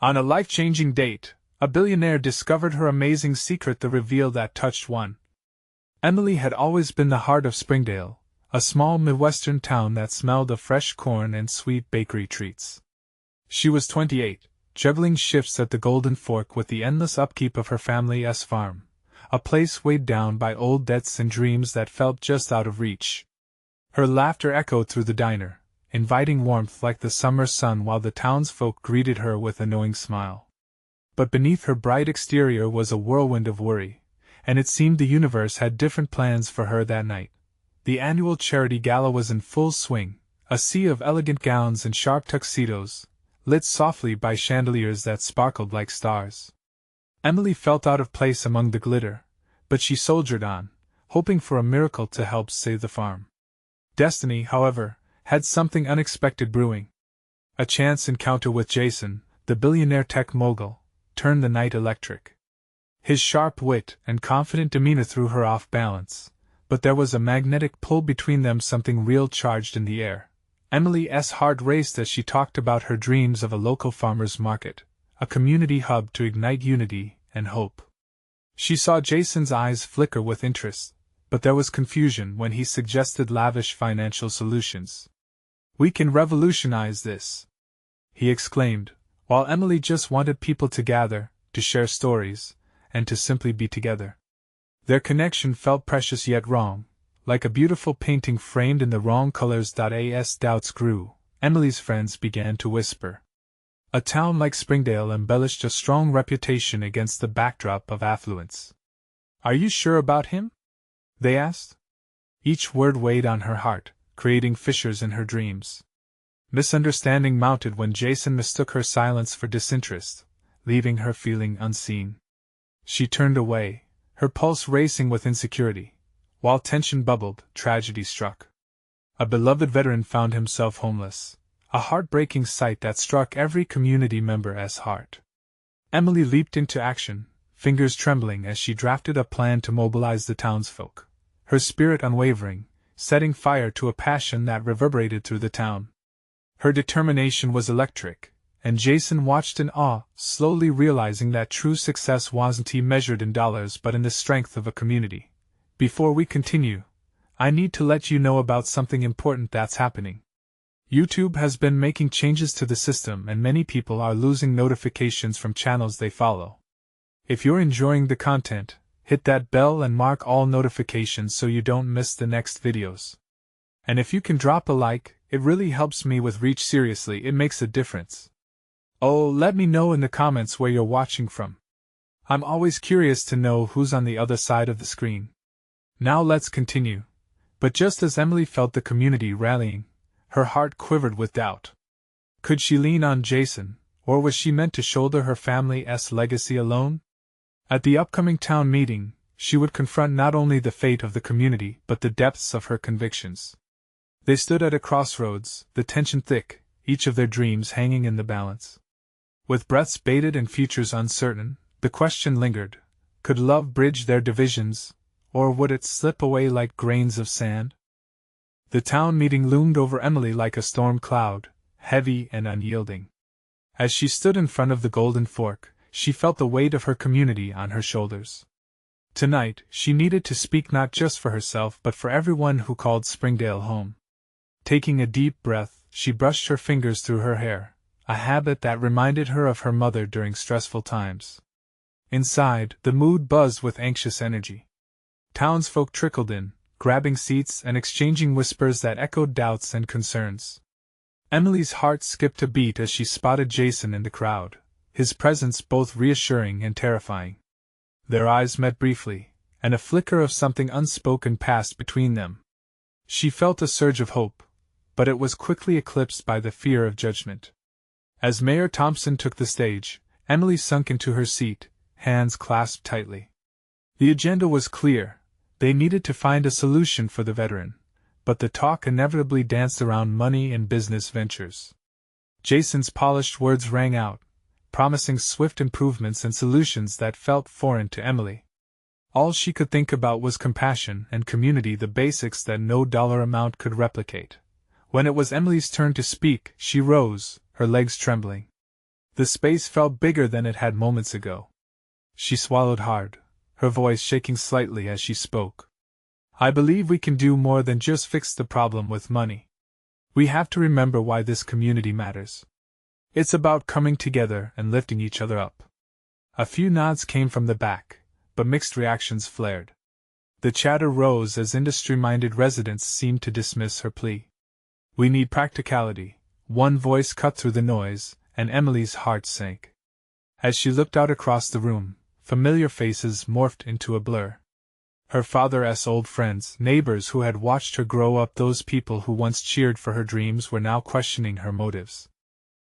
On a life-changing date, a billionaire discovered her amazing secret, the reveal that touched one. Emily had always been the heart of Springdale, a small Midwestern town that smelled of fresh corn and sweet bakery treats. She was 28, juggling shifts at the Golden Fork with the endless upkeep of her family's farm, a place weighed down by old debts and dreams that felt just out of reach. Her laughter echoed through the diner, inviting warmth like the summer sun, while the townsfolk greeted her with a knowing smile. But beneath her bright exterior was a whirlwind of worry, and it seemed the universe had different plans for her that night. The annual charity gala was in full swing, a sea of elegant gowns and sharp tuxedos, lit softly by chandeliers that sparkled like stars. Emily felt out of place among the glitter, but she soldiered on, hoping for a miracle to help save the farm. Destiny, however, had something unexpected brewing. A chance encounter with Jason, the billionaire tech mogul, turned the night electric. His sharp wit and confident demeanor threw her off balance, but there was a magnetic pull between them, something real charged in the air. Emily's heart raced as she talked about her dreams of a local farmers' market, a community hub to ignite unity and hope. She saw Jason's eyes flicker with interest, but there was confusion when he suggested lavish financial solutions. "We can revolutionize this," he exclaimed, while Emily just wanted people to gather, to share stories, and to simply be together. Their connection felt precious yet wrong, like a beautiful painting framed in the wrong colors. As doubts grew, Emily's friends began to whisper. A town like Springdale embellished a strong reputation against the backdrop of affluence. "Are you sure about him?" they asked. Each word weighed on her heart, creating fissures in her dreams. Misunderstanding mounted when Jason mistook her silence for disinterest, leaving her feeling unseen. She turned away, her pulse racing with insecurity. While tension bubbled, tragedy struck. A beloved veteran found himself homeless, a heartbreaking sight that struck every community member's heart. Emily leaped into action, fingers trembling as she drafted a plan to mobilize the townsfolk, her spirit unwavering, setting fire to a passion that reverberated through the town. Her determination was electric, and Jason watched in awe, slowly realizing that true success wasn't measured in dollars but in the strength of a community. "Before we continue, I need to let you know about something important that's happening. YouTube has been making changes to the system and many people are losing notifications from channels they follow. If you're enjoying the content, hit that bell and mark all notifications so you don't miss the next videos. And if you can drop a like, it really helps me with reach. Seriously, it makes a difference. Oh, let me know in the comments where you're watching from. I'm always curious to know who's on the other side of the screen. Now let's continue." But just as Emily felt the community rallying, her heart quivered with doubt. Could she lean on Jason, or was she meant to shoulder her family's legacy alone? At the upcoming town meeting, she would confront not only the fate of the community but the depths of her convictions. They stood at a crossroads, the tension thick, each of their dreams hanging in the balance. With breaths bated and futures uncertain, the question lingered: could love bridge their divisions, or would it slip away like grains of sand? The town meeting loomed over Emily like a storm cloud, heavy and unyielding. As she stood in front of the Golden Fork, she felt the weight of her community on her shoulders. Tonight, she needed to speak not just for herself but for everyone who called Springdale home. Taking a deep breath, she brushed her fingers through her hair, a habit that reminded her of her mother during stressful times. Inside, the mood buzzed with anxious energy. Townsfolk trickled in, grabbing seats and exchanging whispers that echoed doubts and concerns. Emily's heart skipped a beat as she spotted Jason in the crowd, his presence both reassuring and terrifying. Their eyes met briefly, and a flicker of something unspoken passed between them. She felt a surge of hope, but it was quickly eclipsed by the fear of judgment. As Mayor Thompson took the stage, Emily sunk into her seat, hands clasped tightly. The agenda was clear: they needed to find a solution for the veteran, but the talk inevitably danced around money and business ventures. Jason's polished words rang out, promising swift improvements and solutions that felt foreign to Emily. All she could think about was compassion and community, the basics that no dollar amount could replicate. When it was Emily's turn to speak, she rose, her legs trembling. The space felt bigger than it had moments ago. She swallowed hard, her voice shaking slightly as she spoke. I believe we can do more than just fix the problem with money. We have to remember why this community matters. It's about coming together and lifting each other up. A few nods came from the back, but mixed reactions flared. The chatter rose as industry-minded residents seemed to dismiss her plea. We need practicality, one voice cut through the noise, and Emily's heart sank. As she looked out across the room, familiar faces morphed into a blur. Her father's old friends, neighbors who had watched her grow up, those people who once cheered for her dreams were now questioning her motives.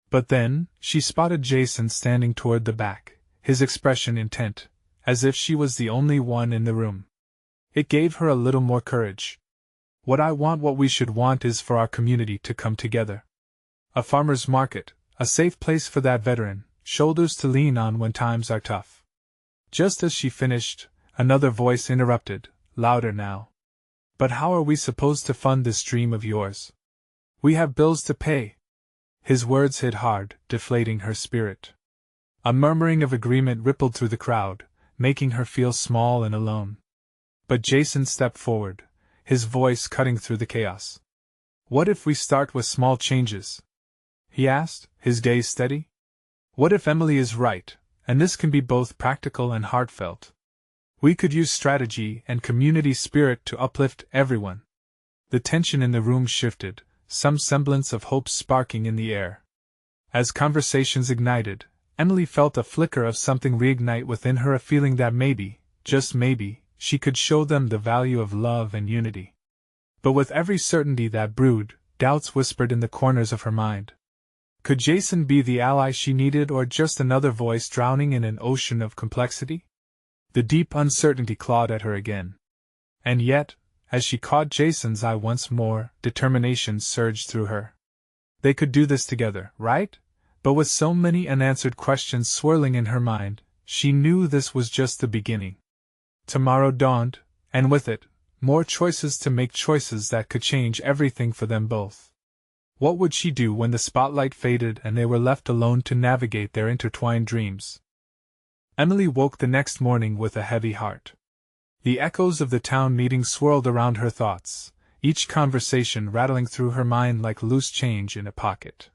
But then, she spotted Jason standing toward the back, his expression intent, as if she was the only one in the room. It gave her a little more courage. What we should want is for our community to come together. A farmer's market, a safe place for that veteran, shoulders to lean on when times are tough. Just as she finished, another voice interrupted, louder now. But how are we supposed to fund this dream of yours? We have bills to pay. His words hit hard, deflating her spirit. A murmuring of agreement rippled through the crowd, making her feel small and alone. But Jason stepped forward, his voice cutting through the chaos. What if we start with small changes? He asked, his gaze steady. What if Emily is right, and this can be both practical and heartfelt? We could use strategy and community spirit to uplift everyone. The tension in the room shifted, some semblance of hope sparking in the air. As conversations ignited, Emily felt a flicker of something reignite within her, a feeling that maybe, just maybe, she could show them the value of love and unity. But with every certainty that brewed, doubts whispered in the corners of her mind. Could Jason be the ally she needed, or just another voice drowning in an ocean of complexity? The deep uncertainty clawed at her again. And yet, as she caught Jason's eye once more, determination surged through her. They could do this together, right? But with so many unanswered questions swirling in her mind, she knew this was just the beginning. Tomorrow dawned, and with it, more choices to make, choices that could change everything for them both. What would she do when the spotlight faded and they were left alone to navigate their intertwined dreams? Emily woke the next morning with a heavy heart. The echoes of the town meeting swirled around her thoughts, each conversation rattling through her mind like loose change in a pocket.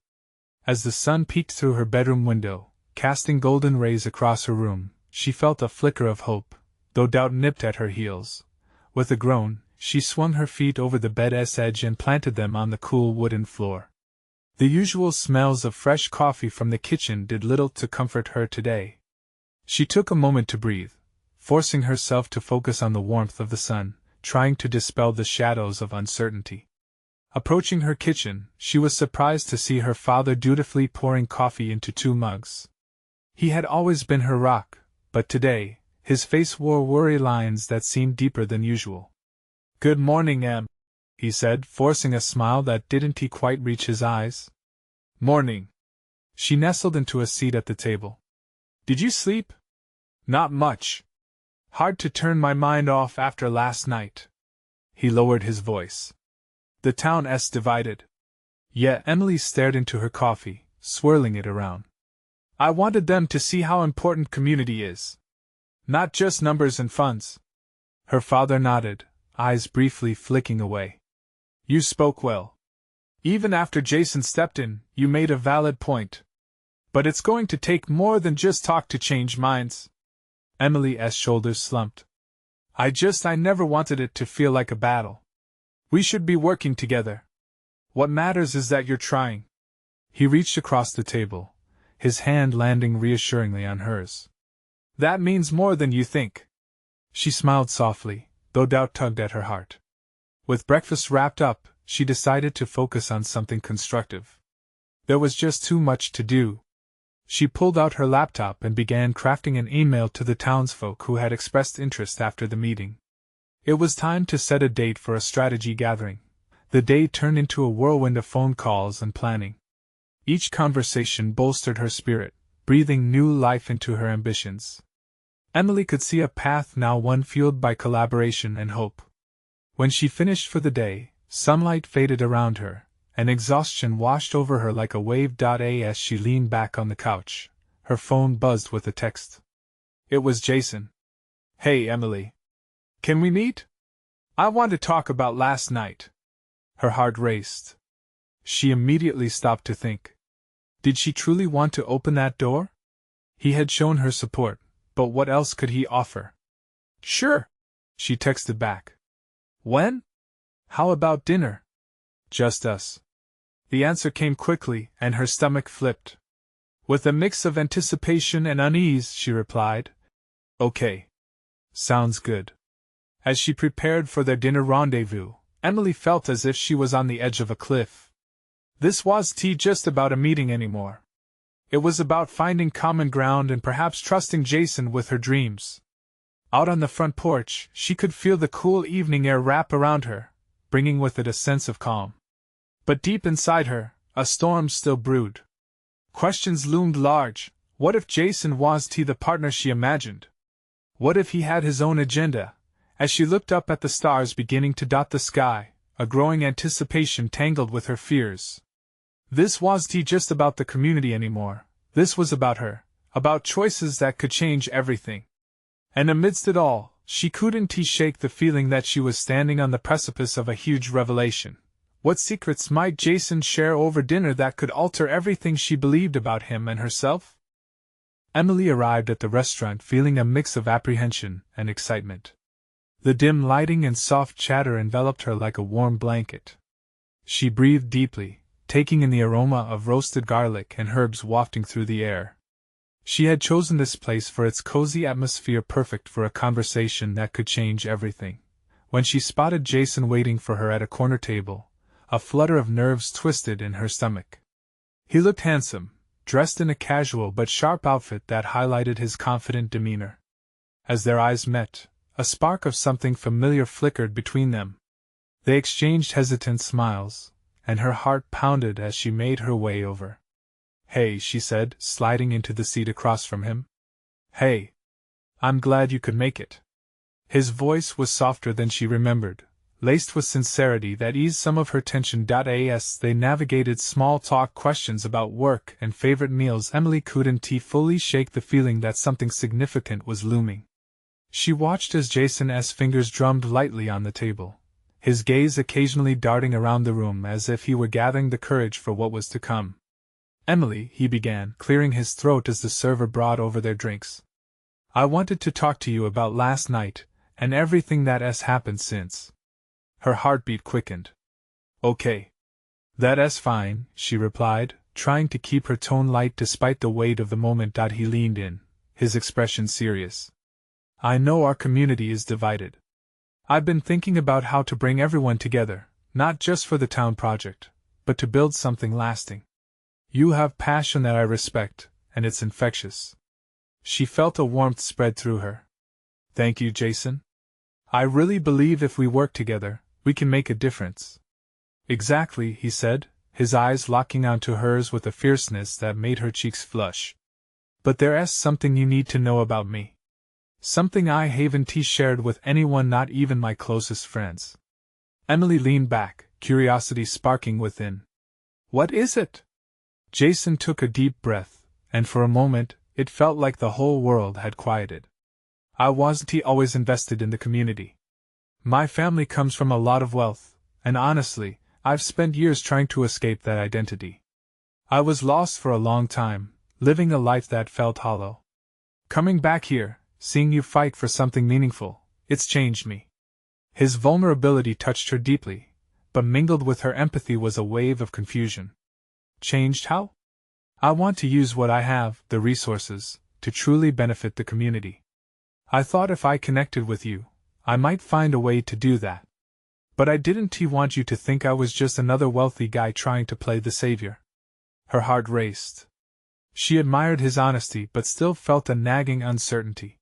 As the sun peeked through her bedroom window, casting golden rays across her room, she felt a flicker of hope, though doubt nipped at her heels. With a groan, she swung her feet over the bed's edge and planted them on the cool wooden floor. The usual smells of fresh coffee from the kitchen did little to comfort her today. She took a moment to breathe, forcing herself to focus on the warmth of the sun, trying to dispel the shadows of uncertainty. Approaching her kitchen, she was surprised to see her father dutifully pouring coffee into 2 mugs. He had always been her rock, but today, his face wore worry lines that seemed deeper than usual. "Good morning, Em," he said, forcing a smile that didn't quite reach his eyes. "Morning." She nestled into a seat at the table. "Did you sleep?" "Not much. Hard to turn my mind off after last night." He lowered his voice. "The town's divided." Yet Emily stared into her coffee, swirling it around. "I wanted them to see how important community is. Not just numbers and funds." Her father nodded, eyes briefly flicking away. "You spoke well. Even after Jason stepped in, you made a valid point. But it's going to take more than just talk to change minds." Emily's shoulders slumped. I never wanted it to feel like a battle. We should be working together. What matters is that you're trying." He reached across the table, his hand landing reassuringly on hers. "That means more than you think." She smiled softly, though doubt tugged at her heart. With breakfast wrapped up, she decided to focus on something constructive. There was just too much to do. She pulled out her laptop and began crafting an email to the townsfolk who had expressed interest after the meeting. It was time to set a date for a strategy gathering. The day turned into a whirlwind of phone calls and planning. Each conversation bolstered her spirit, breathing new life into her ambitions. Emily could see a path now, one fueled by collaboration and hope. When she finished for the day, sunlight faded around her, and exhaustion washed over her like a wave. As she leaned back on the couch, her phone buzzed with a text. It was Jason. "Hey, Emily. Can we meet? I want to talk about last night." Her heart raced. She immediately stopped to think. Did she truly want to open that door? He had shown her support, but what else could he offer? "Sure," she texted back. "When? How about dinner?" "Just us." The answer came quickly, and her stomach flipped. With a mix of anticipation and unease, she replied, "Okay. Sounds good." As she prepared for their dinner rendezvous, Emily felt as if she was on the edge of a cliff. This wasn't just about a meeting anymore. It was about finding common ground and perhaps trusting Jason with her dreams. Out on the front porch, she could feel the cool evening air wrap around her, bringing with it a sense of calm. But deep inside her, a storm still brewed. Questions loomed large. What if Jason wasn't the partner she imagined? What if he had his own agenda? As she looked up at the stars beginning to dot the sky, a growing anticipation tangled with her fears. This wasn't just about the community anymore. This was about her, about choices that could change everything. And amidst it all, she couldn't shake the feeling that she was standing on the precipice of a huge revelation. What secrets might Jason share over dinner that could alter everything she believed about him and herself? Emily arrived at the restaurant feeling a mix of apprehension and excitement. The dim lighting and soft chatter enveloped her like a warm blanket. She breathed deeply, taking in the aroma of roasted garlic and herbs wafting through the air. She had chosen this place for its cozy atmosphere, perfect for a conversation that could change everything. When she spotted Jason waiting for her at a corner table, a flutter of nerves twisted in her stomach. He looked handsome, dressed in a casual but sharp outfit that highlighted his confident demeanor. As their eyes met, a spark of something familiar flickered between them. They exchanged hesitant smiles, and her heart pounded as she made her way over. "Hey," she said, sliding into the seat across from him. "Hey. I'm glad you could make it." His voice was softer than she remembered, laced with sincerity that eased some of her tension. As they navigated small talk questions about work and favorite meals, Emily couldn't fully shake the feeling that something significant was looming. She watched as Jason's fingers drummed lightly on the table, his gaze occasionally darting around the room as if he were gathering the courage for what was to come. "Emily," he began, clearing his throat as the server brought over their drinks. "I wanted to talk to you about last night, and everything that has happened since." Her heartbeat quickened. "Okay. That's fine," she replied, trying to keep her tone light despite the weight of the moment. He leaned in, his expression serious. "I know our community is divided. I've been thinking about how to bring everyone together, not just for the town project, but to build something lasting. You have passion that I respect, and it's infectious." She felt a warmth spread through her. "Thank you, Jason. I really believe if we work together, we can make a difference." "Exactly," he said, his eyes locking onto hers with a fierceness that made her cheeks flush. "But there's something you need to know about me. Something I haven't shared with anyone, not even my closest friends." Emily leaned back, curiosity sparking within. "What is it?" Jason took a deep breath, and for a moment, it felt like the whole world had quieted. "I wasn't always invested in the community. My family comes from a lot of wealth, and honestly, I've spent years trying to escape that identity. I was lost for a long time, living a life that felt hollow. Coming back here, seeing you fight for something meaningful, it's changed me." His vulnerability touched her deeply, but mingled with her empathy was a wave of confusion. "Changed how?" "I want to use what I have, the resources, to truly benefit the community. I thought if I connected with you, I might find a way to do that. But I didn't want you to think I was just another wealthy guy trying to play the savior." Her heart raced. She admired his honesty but still felt a nagging uncertainty.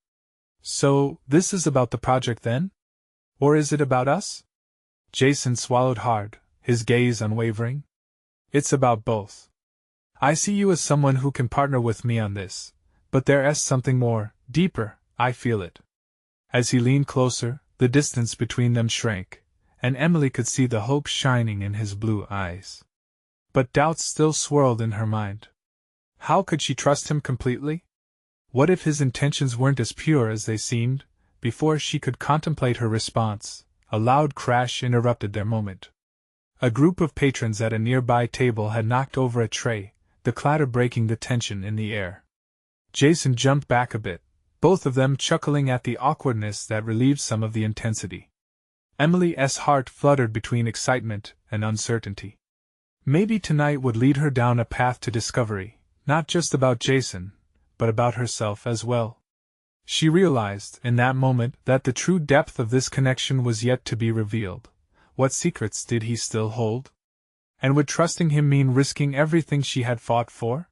"So, this is about the project then? Or is it about us?" Jason swallowed hard, his gaze unwavering. "It's about both. I see you as someone who can partner with me on this, but there's something more, deeper, I feel it." As he leaned closer, the distance between them shrank, and Emily could see the hope shining in his blue eyes. But doubts still swirled in her mind. How could she trust him completely? What if his intentions weren't as pure as they seemed? Before she could contemplate her response, a loud crash interrupted their moment. A group of patrons at a nearby table had knocked over a tray, the clatter breaking the tension in the air. Jason jumped back a bit, both of them chuckling at the awkwardness that relieved some of the intensity. Emily's heart fluttered between excitement and uncertainty. Maybe tonight would lead her down a path to discovery, not just about Jason, but about herself as well. She realized, in that moment, that the true depth of this connection was yet to be revealed. What secrets did he still hold? And would trusting him mean risking everything she had fought for?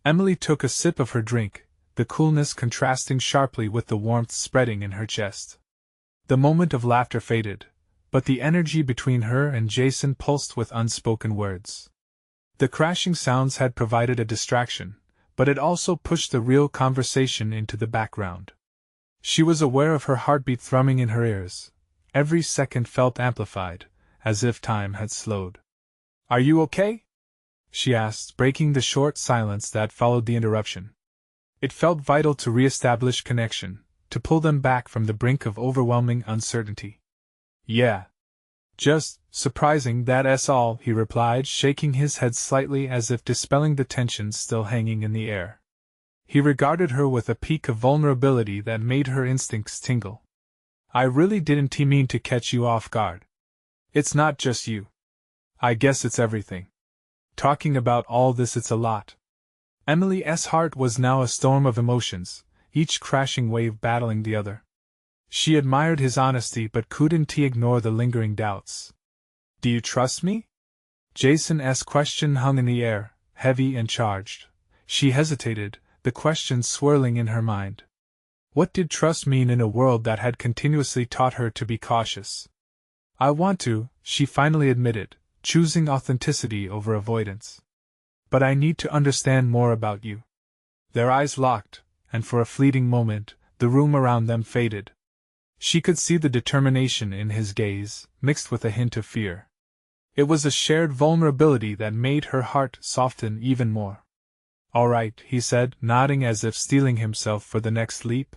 Emily took a sip of her drink, the coolness contrasting sharply with the warmth spreading in her chest. The moment of laughter faded, but the energy between her and Jason pulsed with unspoken words. The crashing sounds had provided a distraction, but it also pushed the real conversation into the background. She was aware of her heartbeat thrumming in her ears. Every second felt amplified, as if time had slowed. "Are you okay?" she asked, breaking the short silence that followed the interruption. It felt vital to re-establish connection, to pull them back from the brink of overwhelming uncertainty. "Yeah. Just surprising, that's all," he replied, shaking his head slightly as if dispelling the tension still hanging in the air. He regarded her with a pique of vulnerability that made her instincts tingle. "I really didn't mean to catch you off guard. It's not just you. I guess it's everything. Talking about all this, it's a lot." Emily's heart was now a storm of emotions, each crashing wave battling the other. She admired his honesty but couldn't ignore the lingering doubts. "Do you trust me?" Jason's question hung in the air, heavy and charged. She hesitated, the question swirling in her mind. What did trust mean in a world that had continuously taught her to be cautious? "I want to," she finally admitted, choosing authenticity over avoidance. "But I need to understand more about you." Their eyes locked, and for a fleeting moment, the room around them faded. She could see the determination in his gaze, mixed with a hint of fear. It was a shared vulnerability that made her heart soften even more. "All right," he said, nodding as if steeling himself for the next leap.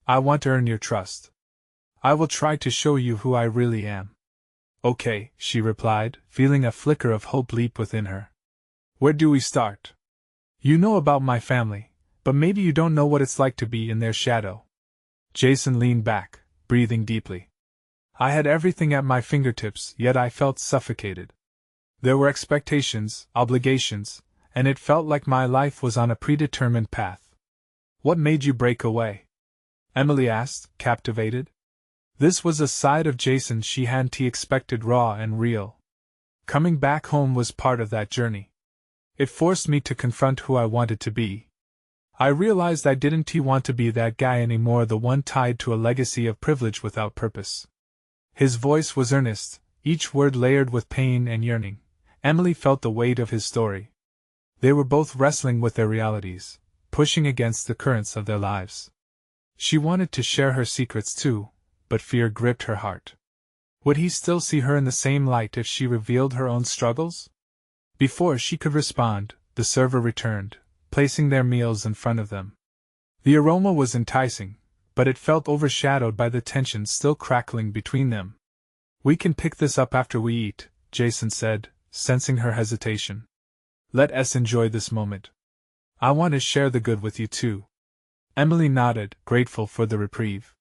"I want to earn your trust. I will try to show you who I really am." "Okay," she replied, feeling a flicker of hope leap within her. "Where do we start? You know about my family, but maybe you don't know what it's like to be in their shadow." Jason leaned back, breathing deeply. "I had everything at my fingertips, yet I felt suffocated. There were expectations, obligations, and it felt like my life was on a predetermined path." "What made you break away?" Emily asked, captivated. This was a side of Jason she hadn't expected, raw and real. "Coming back home was part of that journey. It forced me to confront who I wanted to be. I realized I didn't want to be that guy anymore, the one tied to a legacy of privilege without purpose." His voice was earnest, each word layered with pain and yearning. Emily felt the weight of his story. They were both wrestling with their realities, pushing against the currents of their lives. She wanted to share her secrets too, but fear gripped her heart. Would he still see her in the same light if she revealed her own struggles? Before she could respond, the server returned, placing their meals in front of them. The aroma was enticing, but it felt overshadowed by the tension still crackling between them. "We can pick this up after we eat," Jason said, sensing her hesitation. "Let us enjoy this moment. I want to share the good with you too." Emily nodded, grateful for the reprieve.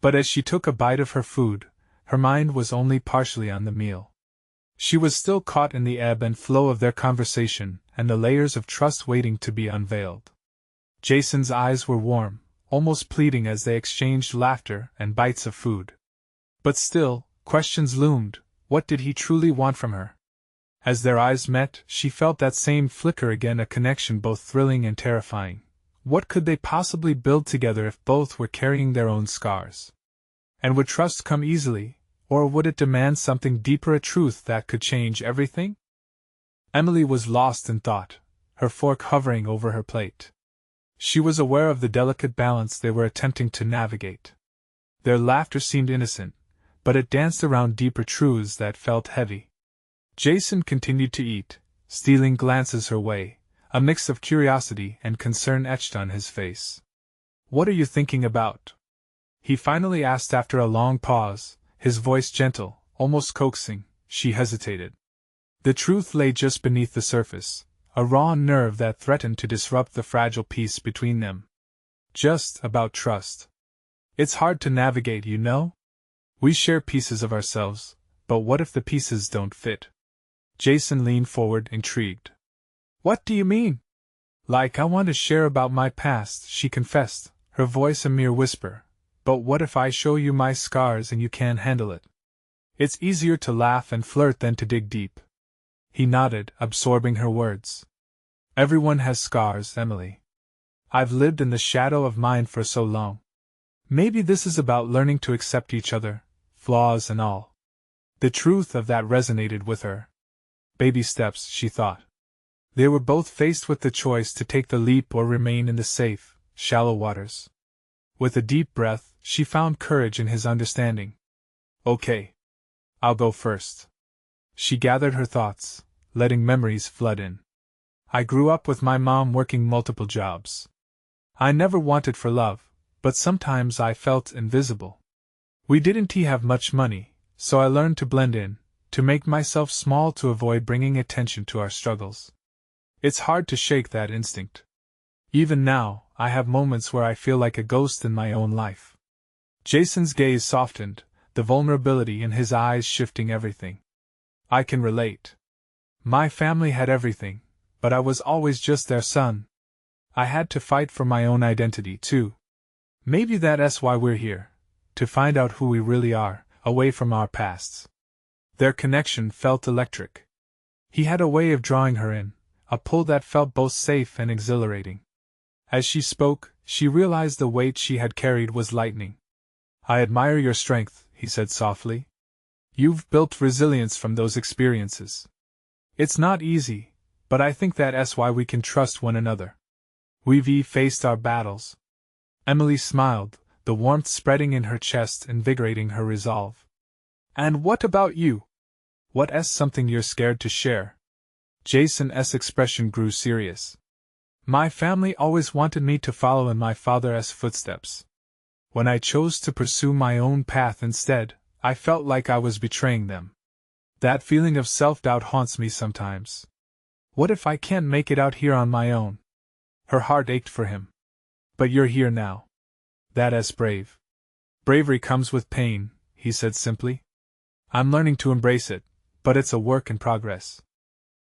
But as she took a bite of her food, her mind was only partially on the meal. She was still caught in the ebb and flow of their conversation and the layers of trust waiting to be unveiled. Jason's eyes were warm, almost pleading as they exchanged laughter and bites of food. But still, questions loomed. What did he truly want from her? As their eyes met, she felt that same flicker again, a connection both thrilling and terrifying. What could they possibly build together if both were carrying their own scars? And would trust come easily, or would it demand something deeper, a truth that could change everything? Emily was lost in thought, her fork hovering over her plate. She was aware of the delicate balance they were attempting to navigate. Their laughter seemed innocent, but it danced around deeper truths that felt heavy. Jason continued to eat, stealing glances her way, a mix of curiosity and concern etched on his face. "What are you thinking about?" he finally asked after a long pause, his voice gentle, almost coaxing. She hesitated. The truth lay just beneath the surface, a raw nerve that threatened to disrupt the fragile peace between them. "Just about trust. It's hard to navigate, you know? We share pieces of ourselves, but what if the pieces don't fit?" Jason leaned forward, intrigued. "What do you mean?" "Like I want to share about my past," she confessed, her voice a mere whisper. "But what if I show you my scars and you can't handle it? It's easier to laugh and flirt than to dig deep." He nodded, absorbing her words. "Everyone has scars, Emily. I've lived in the shadow of mine for so long. Maybe this is about learning to accept each other, flaws and all." The truth of that resonated with her. Baby steps, she thought. They were both faced with the choice to take the leap or remain in the safe, shallow waters. With a deep breath, she found courage in his understanding. "Okay. I'll go first." She gathered her thoughts, letting memories flood in. "I grew up with my mom working multiple jobs. I never wanted for love, but sometimes I felt invisible. We didn't have much money, so I learned to blend in, to make myself small to avoid bringing attention to our struggles. It's hard to shake that instinct. Even now, I have moments where I feel like a ghost in my own life." Jason's gaze softened, the vulnerability in his eyes shifting everything. "I can relate. My family had everything, but I was always just their son. I had to fight for my own identity, too. Maybe that's why we're here, to find out who we really are, away from our pasts." Their connection felt electric. He had a way of drawing her in, a pull that felt both safe and exhilarating. As she spoke, she realized the weight she had carried was lightening. "I admire your strength," he said softly. "You've built resilience from those experiences. It's not easy, but I think that's why we can trust one another. We've faced our battles." Emily smiled, the warmth spreading in her chest, invigorating her resolve. "And what about you? What's something you're scared to share?" Jason's expression grew serious. "My family always wanted me to follow in my father's footsteps. When I chose to pursue my own path instead, I felt like I was betraying them. That feeling of self-doubt haunts me sometimes. What if I can't make it out here on my own?" Her heart ached for him. "But you're here now. That's brave." "Bravery comes with pain," he said simply. "I'm learning to embrace it, but it's a work in progress."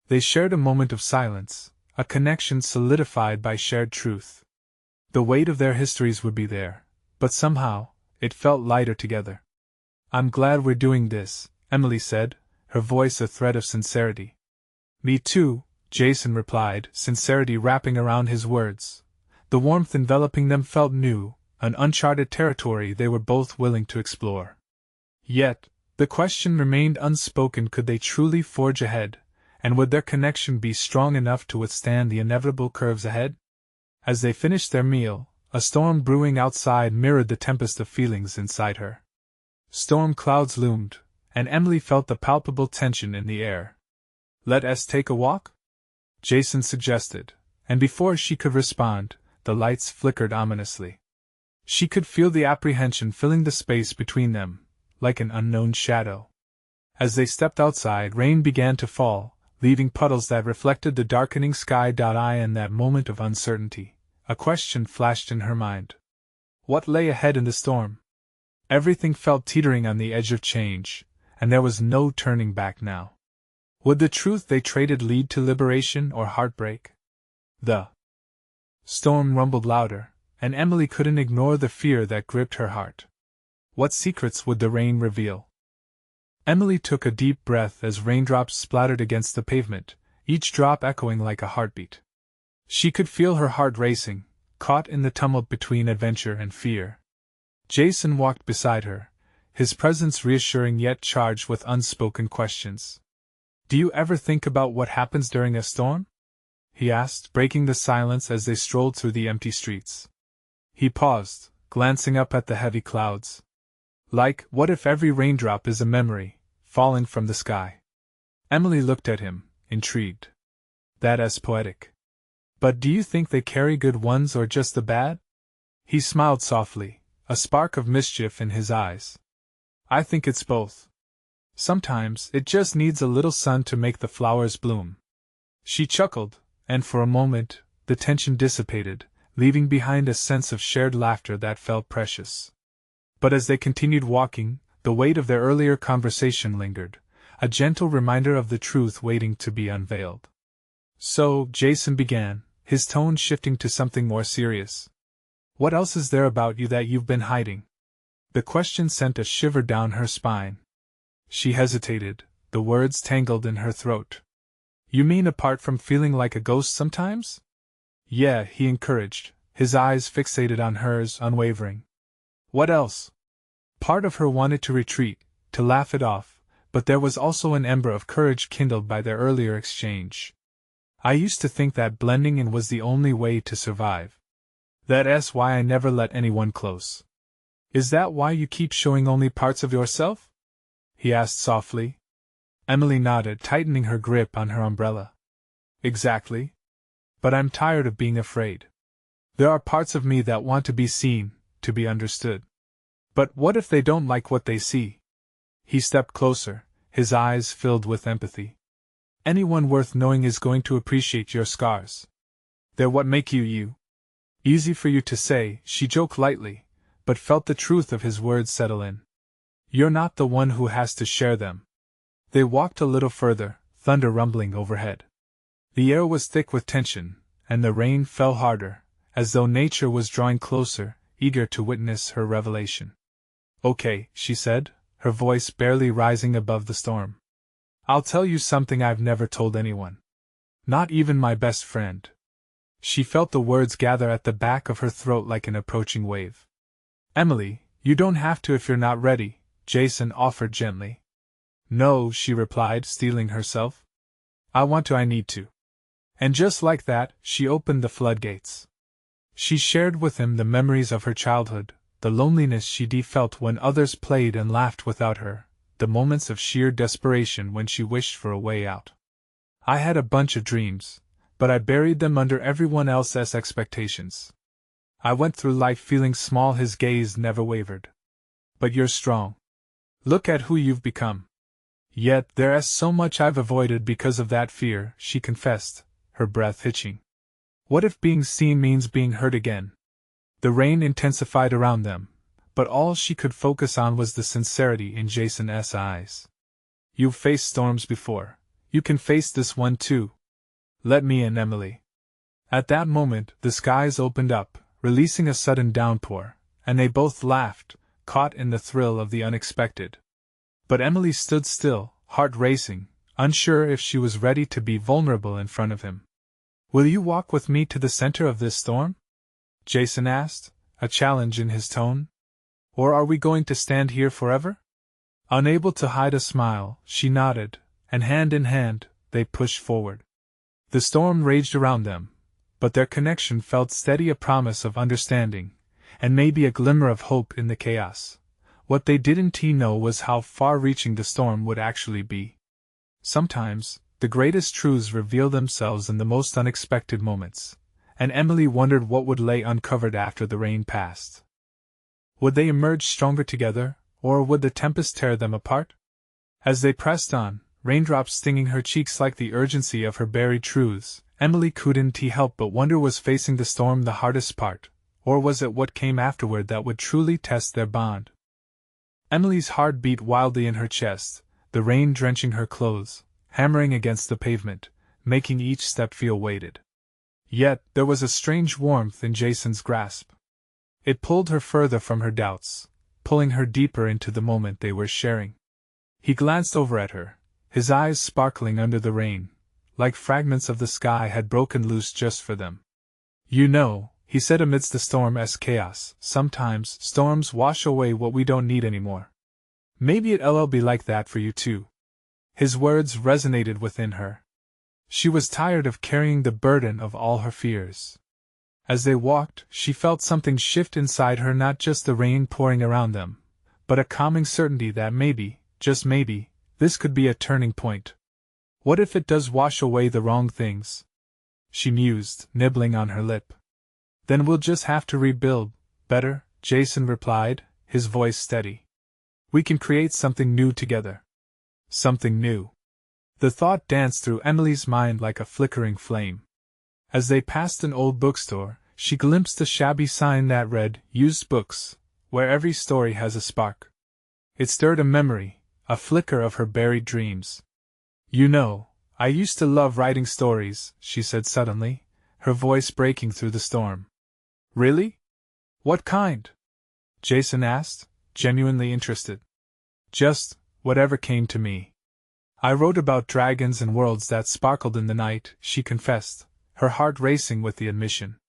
They shared a moment of silence, a connection solidified by shared truth. The weight of their histories would be there, but somehow, it felt lighter together. "I'm glad we're doing this," Emily said, her voice a thread of sincerity. "Me too," Jason replied, sincerity wrapping around his words. The warmth enveloping them felt new, an uncharted territory they were both willing to explore. Yet, the question remained unspoken: could they truly forge ahead, and would their connection be strong enough to withstand the inevitable curves ahead? As they finished their meal, a storm brewing outside mirrored the tempest of feelings inside her. Storm clouds loomed, and Emily felt the palpable tension in the air. "Let's take a walk?" Jason suggested, and before she could respond, the lights flickered ominously. She could feel the apprehension filling the space between them, like an unknown shadow. As they stepped outside, rain began to fall, leaving puddles that reflected the darkening sky. In that moment of uncertainty, a question flashed in her mind. What lay ahead in the storm? Everything felt teetering on the edge of change, and there was no turning back now. Would the truth they traded lead to liberation or heartbreak? The storm rumbled louder, and Emily couldn't ignore the fear that gripped her heart. What secrets would the rain reveal? Emily took a deep breath as raindrops splattered against the pavement, each drop echoing like a heartbeat. She could feel her heart racing, caught in the tumult between adventure and fear. Jason walked beside her, his presence reassuring yet charged with unspoken questions. "Do you ever think about what happens during a storm?" he asked, breaking the silence as they strolled through the empty streets. He paused, glancing up at the heavy clouds. "Like, what if every raindrop is a memory, falling from the sky?" Emily looked at him, intrigued. "That's poetic." But do you think they carry good ones or just the bad? He smiled softly, a spark of mischief in his eyes. I think it's both. Sometimes it just needs a little sun to make the flowers bloom. She chuckled, and for a moment, the tension dissipated, leaving behind a sense of shared laughter that felt precious. But as they continued walking, the weight of their earlier conversation lingered, a gentle reminder of the truth waiting to be unveiled. So, Jason began, his tone shifting to something more serious. What else is there about you that you've been hiding? The question sent a shiver down her spine. She hesitated, the words tangled in her throat. You mean apart from feeling like a ghost sometimes? Yeah, he encouraged, his eyes fixated on hers, unwavering. What else? Part of her wanted to retreat, to laugh it off, but there was also an ember of courage kindled by their earlier exchange. I used to think that blending in was the only way to survive. That's why I never let anyone close. Is that why you keep showing only parts of yourself? He asked softly. Emily nodded, tightening her grip on her umbrella. Exactly. But I'm tired of being afraid. There are parts of me that want to be seen, to be understood. But what if they don't like what they see? He stepped closer, his eyes filled with empathy. Anyone worth knowing is going to appreciate your scars. They're what make you you. Easy for you to say, she joked lightly, but felt the truth of his words settle in. You're not the one who has to share them. They walked a little further, thunder rumbling overhead. The air was thick with tension, and the rain fell harder, as though nature was drawing closer, eager to witness her revelation. Okay, she said, her voice barely rising above the storm. I'll tell you something I've never told anyone. Not even my best friend. She felt the words gather at the back of her throat like an approaching wave. Emily, you don't have to if you're not ready, Jason offered gently. No, she replied, steeling herself. I want to, I need to. And just like that, she opened the floodgates. She shared with him the memories of her childhood, the loneliness she'd felt when others played and laughed without her, the moments of sheer desperation when she wished for a way out. I had a bunch of dreams, but I buried them under everyone else's expectations. I went through life feeling small, his gaze never wavered. But you're strong. Look at who you've become. Yet there's so much I've avoided because of that fear, she confessed, her breath hitching. What if being seen means being heard again? The rain intensified around them, but all she could focus on was the sincerity in Jason's eyes. You've faced storms before. You can face this one too. Let me in, Emily. At that moment, the skies opened up, releasing a sudden downpour, and they both laughed, caught in the thrill of the unexpected. But Emily stood still, heart racing, unsure if she was ready to be vulnerable in front of him. Will you walk with me to the center of this storm? Jason asked, a challenge in his tone. Or are we going to stand here forever? Unable to hide a smile, she nodded, and hand in hand, they pushed forward. The storm raged around them, but their connection felt steady, a promise of understanding, and maybe a glimmer of hope in the chaos. What they didn't know was how far-reaching the storm would actually be. Sometimes, the greatest truths reveal themselves in the most unexpected moments, and Emily wondered what would lay uncovered after the rain passed. Would they emerge stronger together, or would the tempest tear them apart? As they pressed on, raindrops stinging her cheeks like the urgency of her buried truths, Emily couldn't help but wonder, was facing the storm the hardest part, or was it what came afterward that would truly test their bond? Emily's heart beat wildly in her chest, the rain drenching her clothes, hammering against the pavement, making each step feel weighted. Yet, there was a strange warmth in Jason's grasp. It pulled her further from her doubts, pulling her deeper into the moment they were sharing. He glanced over at her, his eyes sparkling under the rain, like fragments of the sky had broken loose just for them. You know, he said amidst the storm's chaos, sometimes storms wash away what we don't need anymore. Maybe it'll be like that for you too. His words resonated within her. She was tired of carrying the burden of all her fears. As they walked, she felt something shift inside her, not just the rain pouring around them, but a calming certainty that maybe, just maybe, this could be a turning point. What if it does wash away the wrong things? she mused, nibbling on her lip. Then we'll just have to rebuild, better, Jason replied, his voice steady. We can create something new together. Something new. The thought danced through Emily's mind like a flickering flame. As they passed an old bookstore, she glimpsed a shabby sign that read, "Used Books, where every story has a spark." It stirred a memory, a flicker of her buried dreams. "You know, I used to love writing stories," she said suddenly, her voice breaking through the storm. "Really? What kind?" Jason asked, genuinely interested. "Just whatever came to me. I wrote about dragons and worlds that sparkled in the night," she confessed, her heart racing with the admission.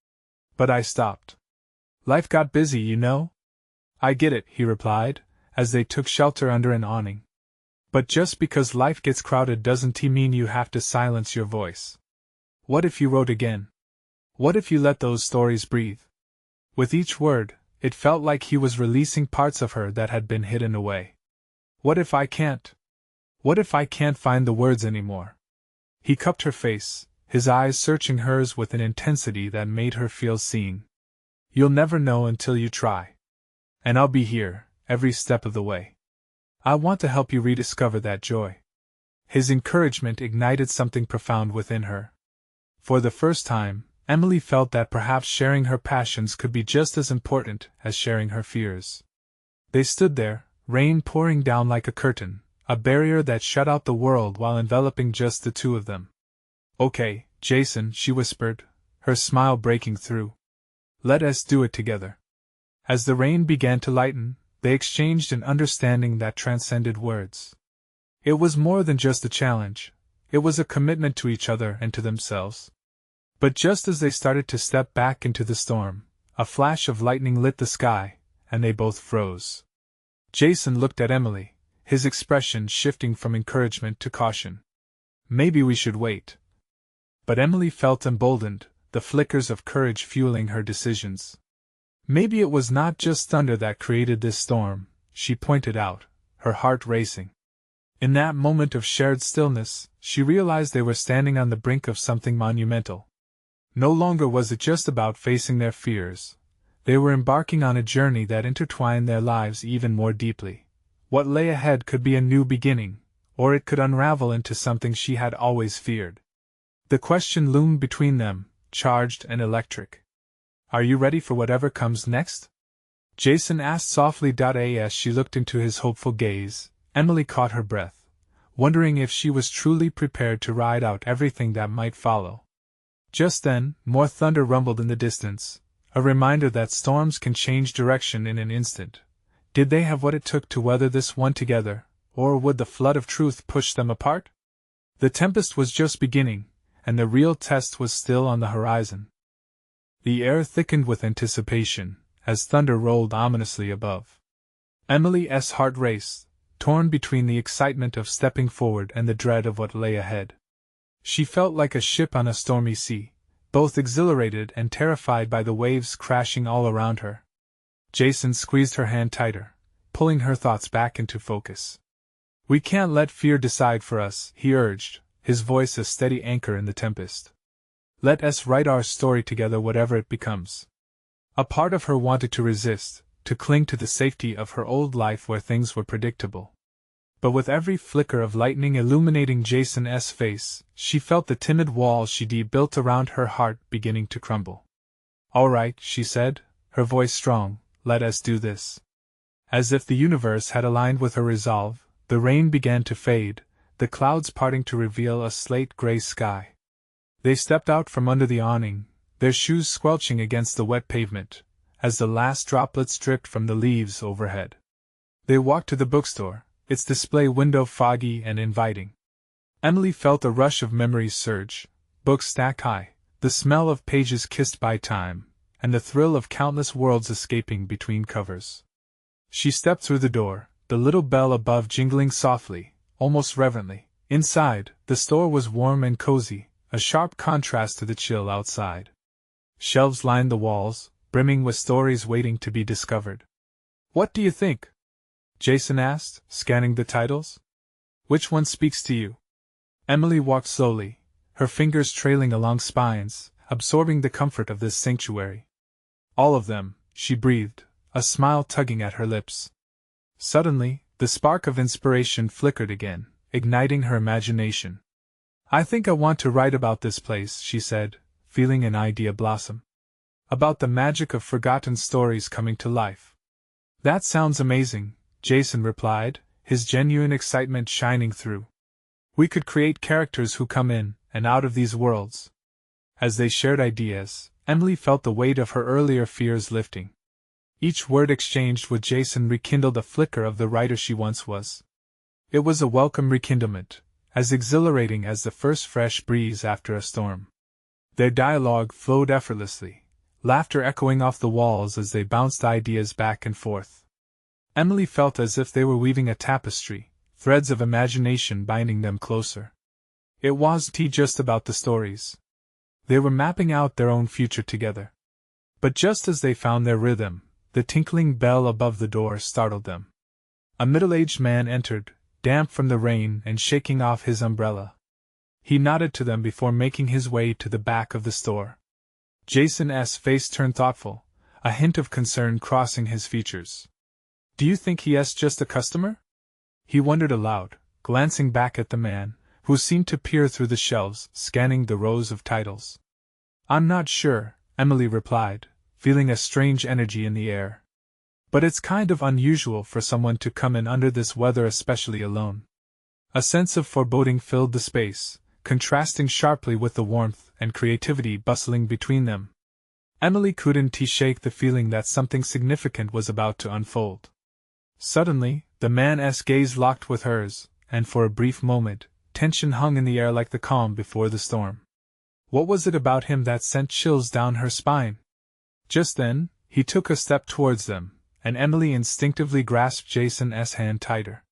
"But I stopped. Life got busy, you know." "I get it," he replied, as they took shelter under an awning. "But just because life gets crowded doesn't mean you have to silence your voice. What if you wrote again? What if you let those stories breathe?" With each word, it felt like he was releasing parts of her that had been hidden away. "What if I can't? What if I can't find the words anymore?" He cupped her face, his eyes searching hers with an intensity that made her feel seen. "You'll never know until you try. And I'll be here, every step of the way. I want to help you rediscover that joy." His encouragement ignited something profound within her. For the first time, Emily felt that perhaps sharing her passions could be just as important as sharing her fears. They stood there, rain pouring down like a curtain, a barrier that shut out the world while enveloping just the two of them. "Okay, Jason," she whispered, her smile breaking through. "Let us do it together." As the rain began to lighten, they exchanged an understanding that transcended words. It was more than just a challenge, it was a commitment to each other and to themselves. But just as they started to step back into the storm, a flash of lightning lit the sky, and they both froze. Jason looked at Emily, his expression shifting from encouragement to caution. "Maybe we should wait." But Emily felt emboldened, the flickers of courage fueling her decisions. "Maybe it was not just thunder that created this storm," she pointed out, her heart racing. In that moment of shared stillness, she realized they were standing on the brink of something monumental. No longer was it just about facing their fears. They were embarking on a journey that intertwined their lives even more deeply. What lay ahead could be a new beginning, or it could unravel into something she had always feared. The question loomed between them, charged and electric. "Are you ready for whatever comes next?" Jason asked softly. As she looked into his hopeful gaze, Emily caught her breath, wondering if she was truly prepared to ride out everything that might follow. Just then, more thunder rumbled in the distance, a reminder that storms can change direction in an instant. Did they have what it took to weather this one together, or would the flood of truth push them apart? The tempest was just beginning, and the real test was still on the horizon. The air thickened with anticipation, as thunder rolled ominously above. Emily's heart raced, torn between the excitement of stepping forward and the dread of what lay ahead. She felt like a ship on a stormy sea, both exhilarated and terrified by the waves crashing all around her. Jason squeezed her hand tighter, pulling her thoughts back into focus. "We can't let fear decide for us," he urged, his voice a steady anchor in the tempest. "Let us write our story together, whatever it becomes." A part of her wanted to resist, to cling to the safety of her old life where things were predictable. But with every flicker of lightning illuminating Jason's face, she felt the timid wall she'd built around her heart beginning to crumble. "All right," she said, her voice strong, "let us do this." As if the universe had aligned with her resolve, the rain began to fade, the clouds parting to reveal a slate-gray sky. They stepped out from under the awning, their shoes squelching against the wet pavement, as the last droplets dripped from the leaves overhead. They walked to the bookstore, its display window foggy and inviting. Emily felt a rush of memories surge, books stacked high, the smell of pages kissed by time, and the thrill of countless worlds escaping between covers. She stepped through the door, the little bell above jingling softly, almost reverently. Inside, the store was warm and cozy, a sharp contrast to the chill outside. Shelves lined the walls, brimming with stories waiting to be discovered. "What do you think?" Jason asked, scanning the titles. "Which one speaks to you?" Emily walked slowly, her fingers trailing along spines, absorbing the comfort of this sanctuary. All of them, she breathed, a smile tugging at her lips. Suddenly, the spark of inspiration flickered again, igniting her imagination. I think I want to write about this place, she said, feeling an idea blossom. About the magic of forgotten stories coming to life. That sounds amazing, Jason replied, his genuine excitement shining through. We could create characters who come in and out of these worlds. As they shared ideas, Emily felt the weight of her earlier fears lifting. Each word exchanged with Jason rekindled a flicker of the writer she once was. It was a welcome rekindlement, as exhilarating as the first fresh breeze after a storm. Their dialogue flowed effortlessly, laughter echoing off the walls as they bounced ideas back and forth. Emily felt as if they were weaving a tapestry, threads of imagination binding them closer. It wasn't just about the stories. They were mapping out their own future together. But just as they found their rhythm, the tinkling bell above the door startled them. A middle-aged man entered, damp from the rain and shaking off his umbrella. He nodded to them before making his way to the back of the store. Jason's face turned thoughtful, a hint of concern crossing his features. Do you think he is just a customer? He wondered aloud, glancing back at the man, who seemed to peer through the shelves, scanning the rows of titles. I'm not sure, Emily replied, feeling a strange energy in the air. But it's kind of unusual for someone to come in under this weather, especially alone. A sense of foreboding filled the space, contrasting sharply with the warmth and creativity bustling between them. Emily couldn't shake the feeling that something significant was about to unfold. Suddenly, the man's gaze locked with hers, and for a brief moment, tension hung in the air like the calm before the storm. What was it about him that sent chills down her spine? Just then, he took a step towards them, and Emily instinctively grasped Jason's hand tighter.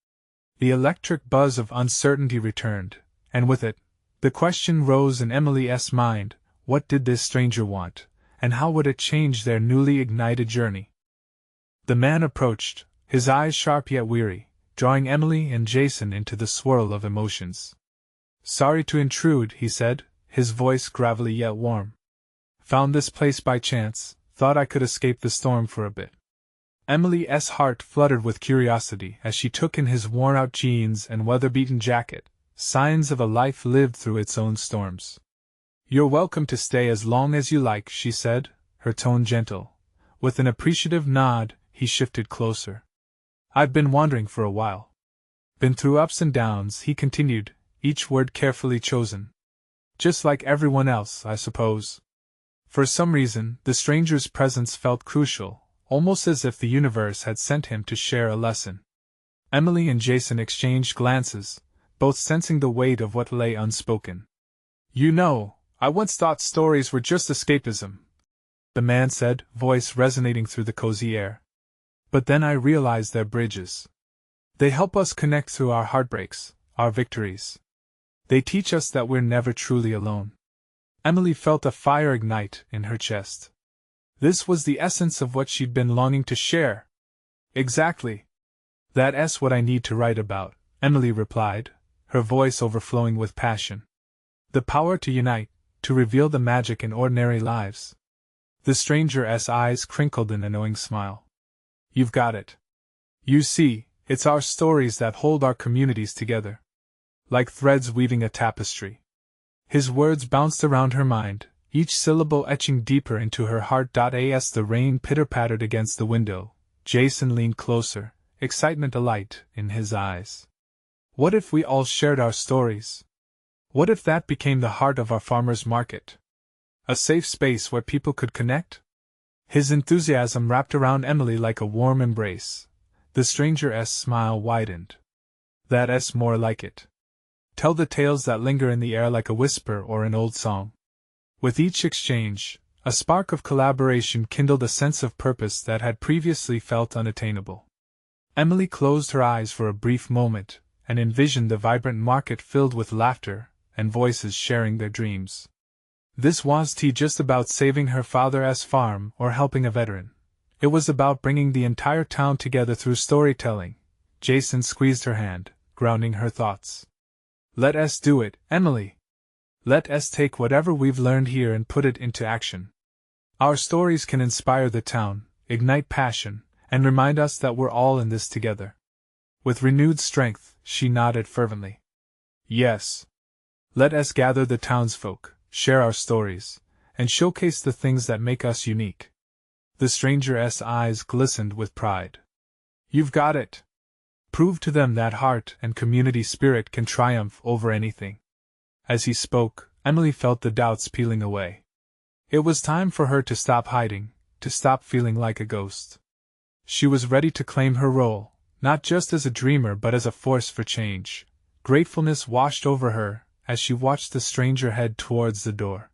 The electric buzz of uncertainty returned, and with it, the question rose in Emily's mind: what did this stranger want, and how would it change their newly ignited journey? The man approached, his eyes sharp yet weary, drawing Emily and Jason into the swirl of emotions. Sorry to intrude, he said, his voice gravelly yet warm. Found this place by chance, thought I could escape the storm for a bit. Emily's heart fluttered with curiosity as she took in his worn-out jeans and weather-beaten jacket, signs of a life lived through its own storms. You're welcome to stay as long as you like, she said, her tone gentle. With an appreciative nod, he shifted closer. I've been wandering for a while. Been through ups and downs, he continued, each word carefully chosen. Just like everyone else, I suppose. For some reason, the stranger's presence felt crucial, almost as if the universe had sent him to share a lesson. Emily and Jason exchanged glances, both sensing the weight of what lay unspoken. You know, I once thought stories were just escapism, the man said, voice resonating through the cozy air. But then I realized they're bridges. They help us connect through our heartbreaks, our victories. They teach us that we're never truly alone. Emily felt a fire ignite in her chest. This was the essence of what she'd been longing to share. Exactly. That's what I need to write about, Emily replied, her voice overflowing with passion. The power to unite, to reveal the magic in ordinary lives. The stranger's eyes crinkled in a knowing smile. You've got it. You see, it's our stories that hold our communities together. Like threads weaving a tapestry. His words bounced around her mind, each syllable etching deeper into her heart. As the rain pitter-pattered against the window, Jason leaned closer, excitement alight in his eyes. What if we all shared our stories? What if that became the heart of our farmers' market? A safe space where people could connect? His enthusiasm wrapped around Emily like a warm embrace. The stranger's smile widened. That's more like it. Tell the tales that linger in the air like a whisper or an old song. With each exchange, a spark of collaboration kindled a sense of purpose that had previously felt unattainable. Emily closed her eyes for a brief moment, and envisioned the vibrant market filled with laughter and voices sharing their dreams. This wasn't just about saving her father's farm or helping a veteran. It was about bringing the entire town together through storytelling. Jason squeezed her hand, grounding her thoughts. Let us do it, Emily. Let us take whatever we've learned here and put it into action. Our stories can inspire the town, ignite passion, and remind us that we're all in this together. With renewed strength, she nodded fervently. Yes. Let us gather the townsfolk, share our stories, and showcase the things that make us unique. The stranger's eyes glistened with pride. You've got it. Prove to them that heart and community spirit can triumph over anything. As he spoke, Emily felt the doubts peeling away. It was time for her to stop hiding, to stop feeling like a ghost. She was ready to claim her role, not just as a dreamer but as a force for change. Gratefulness washed over her as she watched the stranger head towards the door.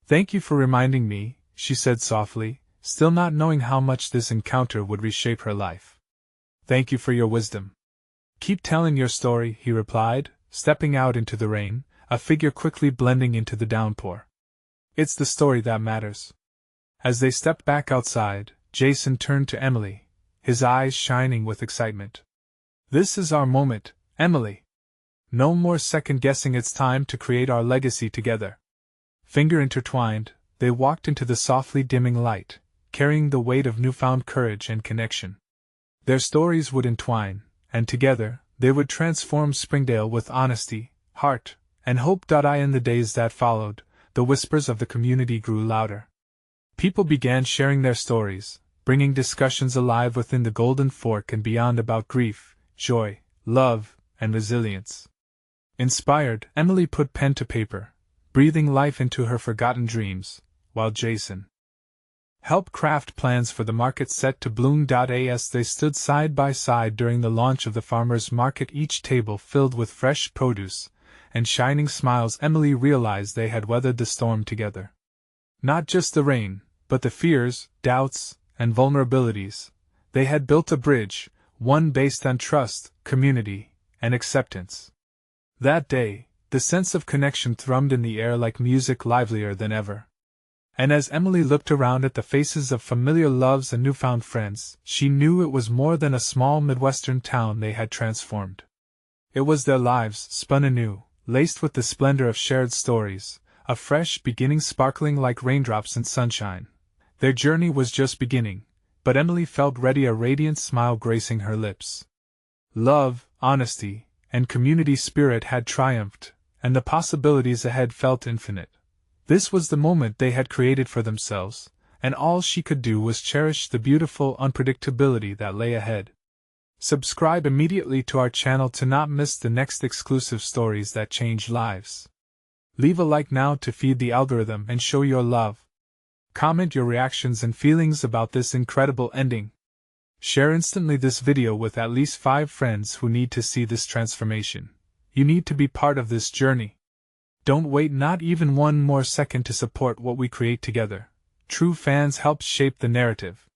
Thank you for reminding me, she said softly, still not knowing how much this encounter would reshape her life. Thank you for your wisdom. Keep telling your story, he replied, stepping out into the rain, a figure quickly blending into the downpour. It's the story that matters. As they stepped back outside, Jason turned to Emily, his eyes shining with excitement. This is our moment, Emily. No more second-guessing, it's time to create our legacy together. Finger intertwined, they walked into the softly dimming light, carrying the weight of newfound courage and connection. Their stories would entwine, and together, they would transform Springdale with honesty, heart, and hope. In the days that followed, the whispers of the community grew louder. People began sharing their stories, bringing discussions alive within the Golden Fork and beyond about grief, joy, love, and resilience. Inspired, Emily put pen to paper, breathing life into her forgotten dreams, while Jason helped craft plans for the market set to bloom. As they stood side by side during the launch of the farmers' market, each table filled with fresh produce and shining smiles, Emily realized they had weathered the storm together. Not just the rain, but the fears, doubts, and vulnerabilities. They had built a bridge, one based on trust, community, and acceptance. That day, the sense of connection thrummed in the air like music, livelier than ever. And as Emily looked around at the faces of familiar loves and newfound friends, she knew it was more than a small Midwestern town they had transformed. It was their lives, spun anew, laced with the splendor of shared stories, a fresh beginning sparkling like raindrops in sunshine. Their journey was just beginning, but Emily felt ready, a radiant smile gracing her lips. Love, honesty, and community spirit had triumphed, and the possibilities ahead felt infinite. This was the moment they had created for themselves, and all she could do was cherish the beautiful unpredictability that lay ahead. Subscribe immediately to our channel to not miss the next exclusive stories that change lives. Leave a like now to feed the algorithm and show your love. Comment your reactions and feelings about this incredible ending. Share instantly this video with at least 5 friends who need to see this transformation. You need to be part of this journey. Don't wait not even one more second to support what we create together. True fans help shape the narrative.